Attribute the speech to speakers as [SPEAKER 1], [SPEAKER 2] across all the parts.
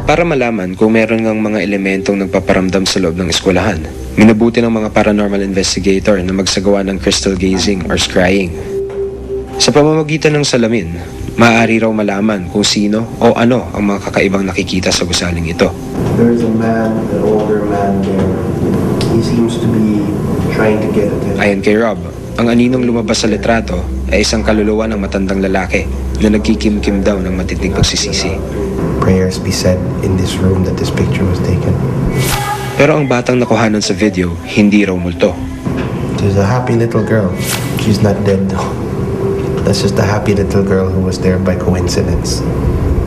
[SPEAKER 1] Para malaman kung meron ngang mga elementong nagpaparamdam sa loob ng eskwelahan, minabuti ng mga paranormal investigator na magsagawa ng crystal gazing or scrying. Sa pamamagitan ng salamin, maaari raw malaman kung sino o ano ang mga kakaibang nakikita sa gusaling ito.
[SPEAKER 2] There's a man, an older man there. He seems to be trying to get attention.
[SPEAKER 1] Ayon kay Rob, ang aninong lumabas sa litrato ay isang kaluluwa ng matandang lalaki na nagkikimkim daw ng matinding pagsisisi.
[SPEAKER 2] Prayers be said in this room that this picture was taken.
[SPEAKER 1] Pero ang batang nakuhanan sa video, hindi raw multo.
[SPEAKER 2] There's a happy little girl. She's not dead though. That's just a happy little girl who was there by coincidence.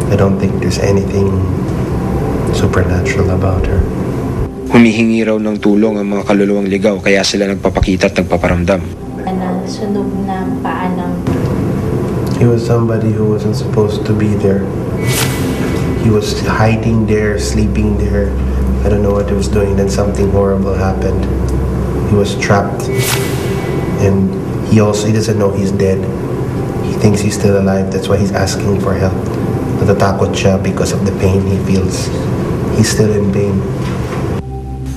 [SPEAKER 2] I don't think there's anything supernatural about her.
[SPEAKER 1] Humihingi raw ng tulong ang mga kaluluwang ligaw kaya sila nagpapakita at nagpaparamdam.
[SPEAKER 3] Sunog ng paa ng...
[SPEAKER 2] He was somebody who wasn't supposed to be there. He was hiding there, sleeping there. I don't know what he was doing. Then something horrible happened. He was trapped. And he doesn't know he's dead. He thinks he's still alive. That's why he's asking for help. Natatakot siya because of the pain he feels. He's still in pain.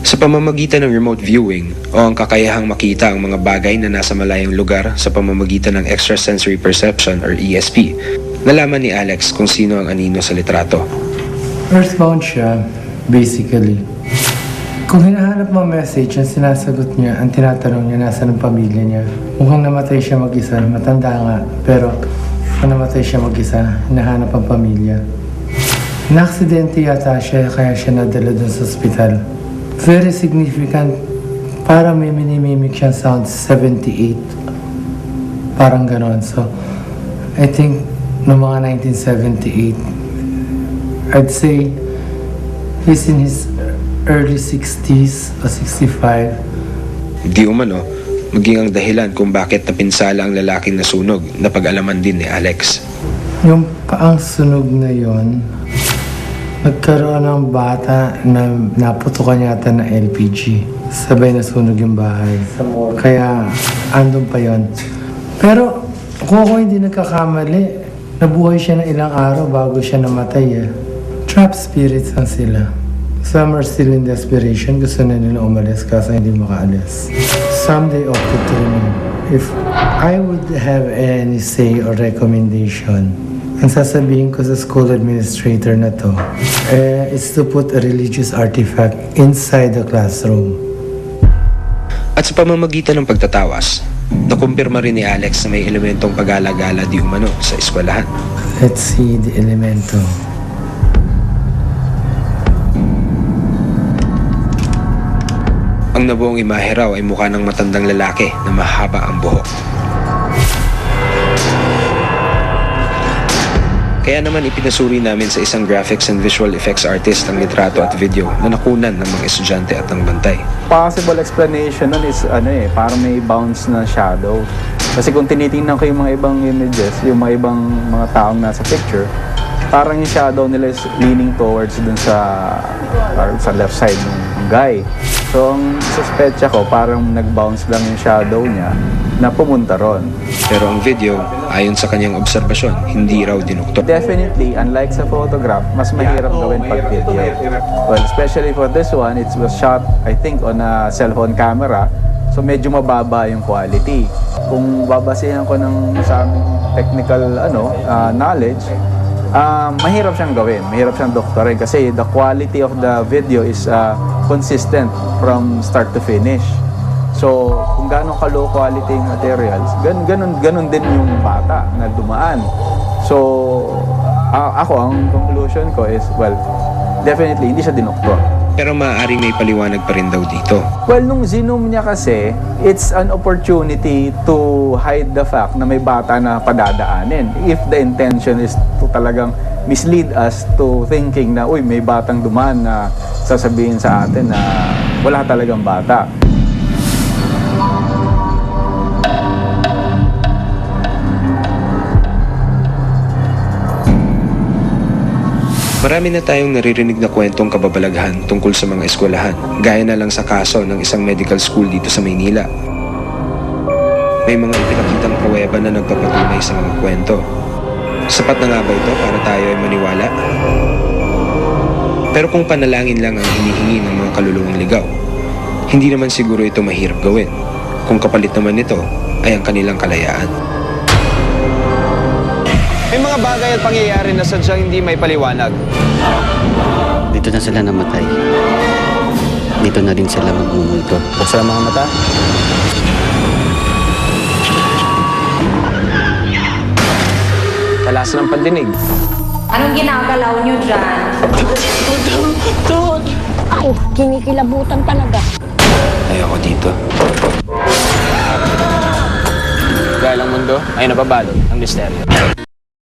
[SPEAKER 1] Sa pamamagitan ng remote viewing o ang kakayahang makita ang mga bagay na nasa malayong lugar sa pamamagitan ng extrasensory perception or ESP, nalaman ni Alex kung sino ang anino sa litrato.
[SPEAKER 4] Earthbound siya, basically. Kung hinahanap mo message, ang sinasagot niya, ang tinatanong niya, nasa ng pamilya niya. Mukhang namatay siya mag-isa, matanda nga, pero kung namatay siya mag-isa, hinahanap ang pamilya. Na-aksidente yata siya, kaya siya nadala dun sa ospital. Very significant, parang may minimimic siyang sound 78. Parang ganon. So, I think, noong mga 1978, I'd say he's in his early 60s o 65.
[SPEAKER 1] Di umano, maging ang dahilan kung bakit napinsala ang lalaking nasunog na pag-alaman din ni Alex.
[SPEAKER 4] Yung paang sunog na yon, nagkaroon ng bata na naputukan yata ng LPG. Sabay nasunog yung bahay. Kaya andun pa yon. Pero kung ako hindi nagkakamali, nabuhay siya ng ilang araw bago siya namatay eh. Trap spirits ang sila. Some are still in desperation. Gusto na nila umalis kasi hindi makaalis. Some they opted to remain. If I would have any say or recommendation, ang sasabihin ko sa school administrator na to, is to put a religious artifact inside the classroom.
[SPEAKER 1] At sa pamamagitan ng pagtatawas, nakumpirma rin ni Alex na may elementong pag-alagala di umano sa eskwelahan.
[SPEAKER 4] Let's see the elemento.
[SPEAKER 1] Ang nabuong imahe raw ay mukha ng matandang lalaki na mahaba ang buhok. Kaya naman ipinasuri namin sa isang graphics and visual effects artist ang litrato at video na nakunan ng mga estudyante at ng bantay.
[SPEAKER 5] Possible explanation nun is parang may bounce na shadow. Kasi kung tinitingnan ko yung mga ibang images, yung mga ibang mga taong nasa picture, parang yung shadow nila is leaning towards dun sa left side ng guy. So ang suspetsa ko, parang nag-bounce lang yung shadow niya na pumunta ron.
[SPEAKER 1] Pero ang video, ayon sa kanyang obserbasyon, hindi raw dinuktok.
[SPEAKER 5] Definitely, unlike sa photograph, mas mahirap gawin pag video. Well, especially for this one, it was shot, I think, on a cellphone camera. So medyo mababa yung quality. Kung babasehan ko sa aming technical knowledge, mahirap siyang gawin, mahirap siyang doktorin kasi the quality of the video is consistent from start to finish. So, kung gaano ka-low quality materials, ganun din yung bata na dumaan. So, ako, ang conclusion ko is, well, definitely, hindi siya dinoktor.
[SPEAKER 1] Pero maaaring may paliwanag pa rin daw dito.
[SPEAKER 5] Well, nung zinom niya kasi, it's an opportunity to hide the fact na may bata na padadaanin. If the intention is to talagang mislead us to thinking na, uy, may batang dumaan na sasabihin sa atin na wala talagang bata.
[SPEAKER 1] Marami na tayong naririnig na kwentong kababalaghan tungkol sa mga eskwelahan, gaya na lang sa kaso ng isang medical school dito sa Maynila. May mga ipinakitang pruweba na nagpapatunay sa mga kwento. Sapat na nga ba ito para tayo ay maniwala? Pero kung panalangin lang ang hinihingi ng mga kaluluwang ligaw, hindi naman siguro ito mahirap gawin. Kung kapalit naman nito ay ang kanilang kalayaan.
[SPEAKER 6] May mga bagay at pangyayari na sadyang hindi may paliwanag.
[SPEAKER 7] Dito na sila namatay. Dito na rin sila magmumulto.
[SPEAKER 6] Buksan ang mga mata. Talasan ng pandinig.
[SPEAKER 8] Anong ginagalaw niyo dyan?
[SPEAKER 9] Ako, kinikilabutan talaga.
[SPEAKER 1] Ayoko dito.
[SPEAKER 6] Dahil ang mundo ay nababalot ng misteryo.